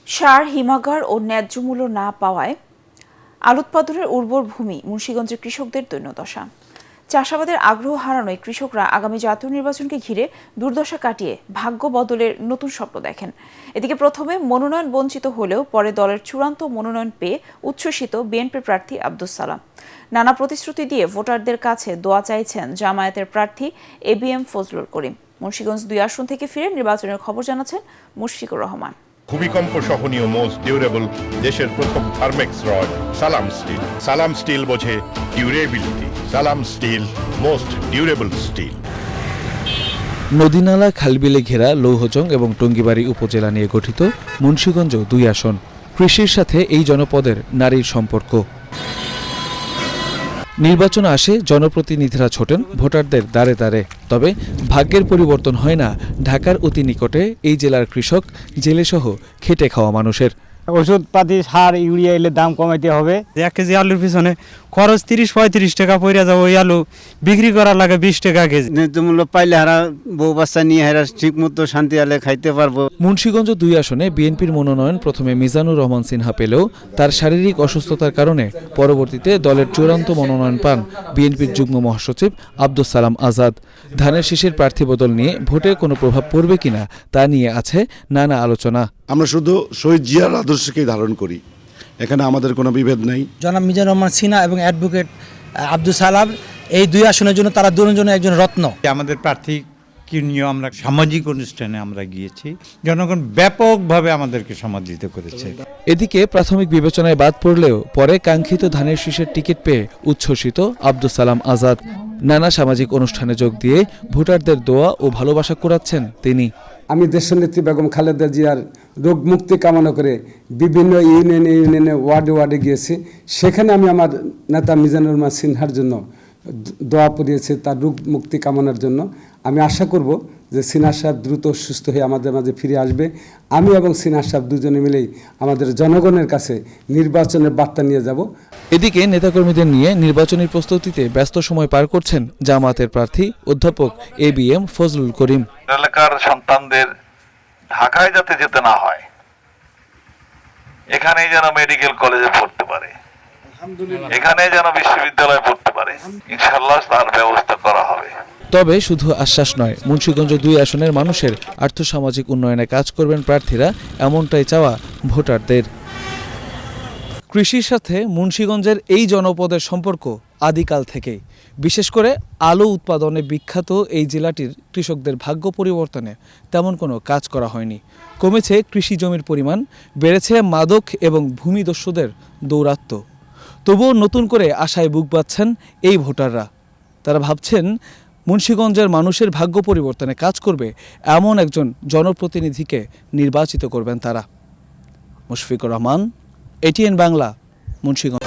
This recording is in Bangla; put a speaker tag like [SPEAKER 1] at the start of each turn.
[SPEAKER 1] সার, হিমাগার ও ন্যায্য মূল্য না পাওয়ায় আলু উৎপাদনের উর্বর ভূমি মুন্সিগঞ্জের কৃষকদের দৈন্যদশা। চাষাবাদের আগ্রহ হারানোয় কৃষকরা আগামী জাতীয় নির্বাচনকে ঘিরে দুর্দশা কাটিয়ে ভাগ্য বদলের নতুন স্বপ্ন দেখেন। এদিকে প্রথমে মনোনয়ন বঞ্চিত হলেও পরে দলের চূড়ান্ত মনোনয়ন পেয়ে উচ্ছ্বসিত বিএনপি প্রার্থী আব্দুস সালাম। নানা প্রতিশ্রুতি দিয়ে ভোটারদের কাছে দোয়া চাইছেন জামায়াতের প্রার্থী এবিএম ফজলুল করিম। মুন্সিগঞ্জ ২ আসন থেকে ফিরে নির্বাচনের খবর জানাচ্ছেন মুশফিকুর রহমান।
[SPEAKER 2] ভূমিকম্প সহনীয় মোস্ট ডিউরেবল দেশের প্রথম থার্মেক্স রড সালাম স্টিল। সালাম স্টিল বোঝে ডিউরেবিলিটি। সালাম স্টিল মোস্ট ডিউরেবল স্টিল।
[SPEAKER 3] নদীনালা খালবিলে ঘেরা লৌহজং এবং টঙ্গিবাড়ি উপজেলা নিয়ে গঠিত মুন্সিগঞ্জ ২ আসন। কৃষির সাথে এই জনপদের নারীর সম্পর্ক। নির্বাচন আসে, জনপ্রতিনিধিরা ছোটেন ভোটারদের দ্বারে দ্বারে। তবে ভাগ্যের পরিবর্তন হয় না ঢাকার অতি নিকটে এই জেলার কৃষক, জেলেসহ খেটে খাওয়া মানুষের।
[SPEAKER 4] ওষুধপাতি, সার, ইউরিয়া এলে দাম কমাইতে হবে। 1 কেজি আলুর পিছনে খরচ ৩০-৩৫ টাকা পড়ে যাবে। ওই আলু বিক্রি করার লাগে 20 টাকা কেজি।
[SPEAKER 5] ন্যায্য মূল্য পাইলে হারা বউ বাচ্চা নিয়ে হারা ঠিক মতো শান্তি আলে খাইতে পারবো।
[SPEAKER 3] মুন্সিগঞ্জ ২ আসনে বিএনপির মনোনয়ন প্রথমে মিজানুর রহমান সিনহা পেলেও তার শারীরিক অসুস্থতার কারণে পরবর্তীতে দলের চূড়ান্ত মনোনয়ন পান বিএনপির যুগ্ম মহাসচিব আব্দুস সালাম আজাদ। ধানের শীষের প্রার্থী বদল নিয়ে ভোটে কোনো প্রভাব পড়বে কিনা তা নিয়ে আছে নানা আলোচনা।
[SPEAKER 6] আমরা শুধু শহীদ জিয়ার আদর্শকেই ধারণ করি, এখানে আমাদের কোনো বিভেদ নাই।
[SPEAKER 7] জনাব মিজানুর রহমান সিনহা এবং অ্যাডভোকেট আব্দুস সালাম এই 2 আসনের জন্য তারা দুজনে একজন রত্ন।
[SPEAKER 8] আমাদের প্রার্থী কি নিয়ে আমরা সামাজিক অনুষ্ঠানে আমরা গিয়েছি, জনগণ ব্যাপকভাবে আমাদেরকে সমাদৃত করেছে।
[SPEAKER 3] এদিকে প্রাথমিক বিবেচনায় বাদ পড়লেও পরে কাঙ্ক্ষিত ধানের শীষের টিকিট পেয়ে উচ্ছ্বসিত আব্দুস সালাম আজাদ। নানা সামাজিক অনুষ্ঠানে যোগ দিয়ে ভোটারদের দোয়া ও ভালোবাসা কুড়াচ্ছেন তিনি।
[SPEAKER 9] আমি দেশনেত্রী বেগম খালেদা জিয়ার রোগ মুক্তি কামনা করে বিভিন্ন ইউনিয়নে ওয়ার্ডে গিয়েছি। সেখানে আমি আমার নেতা মিজানুর রহমান সিনহার জন্য দোয়া পড়িয়েছি, তার রোগ মুক্তি কামনার জন্য। আমি আশা করব যে সিনহা সাহেব দ্রুত সুস্থ হয়ে আমাদের মাঝে ফিরে আসবে। আমি এবং সিনহা সাহেব দুজনে মিলেই আমাদের জনগণের কাছে নির্বাচনের বার্তা নিয়ে যাব।
[SPEAKER 3] এদিকে নেতাকর্মীদের নিয়ে নির্বাচনী প্রস্তুতিতে ব্যস্ত সময় পার করছেন জামায়াতের প্রার্থী অধ্যাপক এবিএম ফজলুল করিম।
[SPEAKER 10] এলাকার সন্তানদের ঢাকায় যাতে যেতে না হয়, এখানেই যেন মেডিকেল কলেজে পড়তে পারে, এখানে যেন বিশ্ববিদ্যালয়ে পড়তে পারে, ইনশাআল্লাহ তার ব্যবস্থা করা হবে।
[SPEAKER 3] তবে শুধু আশ্বাস নয়, মুন্সিগঞ্জ ২ আসনের মানুষের আর্থসামাজিক উন্নয়নে কাজ করবেন প্রার্থীরা, এমনটাই চাওয়া ভোটারদের। কৃষির সাথে মুন্সিগঞ্জের এই জনপদের সম্পর্ক আদিকাল থেকেই। বিশেষ করে আলু উৎপাদনে বিখ্যাত এই জেলাটির কৃষকদের ভাগ্য পরিবর্তনে তেমন কোনো কাজ করা হয়নি। কমেছে কৃষি জমির পরিমাণ, বেড়েছে মাদক এবং ভূমিদস্যুদের দৌরাত্ম্য। তবুও নতুন করে আশায় বুক বাঁধছেন এই ভোটাররা। তারা ভাবছেন মুন্সিগঞ্জের মানুষের ভাগ্য পরিবর্তনে কাজ করবে এমন একজন জনপ্রতিনিধিকে নির্বাচিত করবেন তারা। মুশফিকুর রহমান, এটিএন বাংলা, মুন্সিগঞ্জ।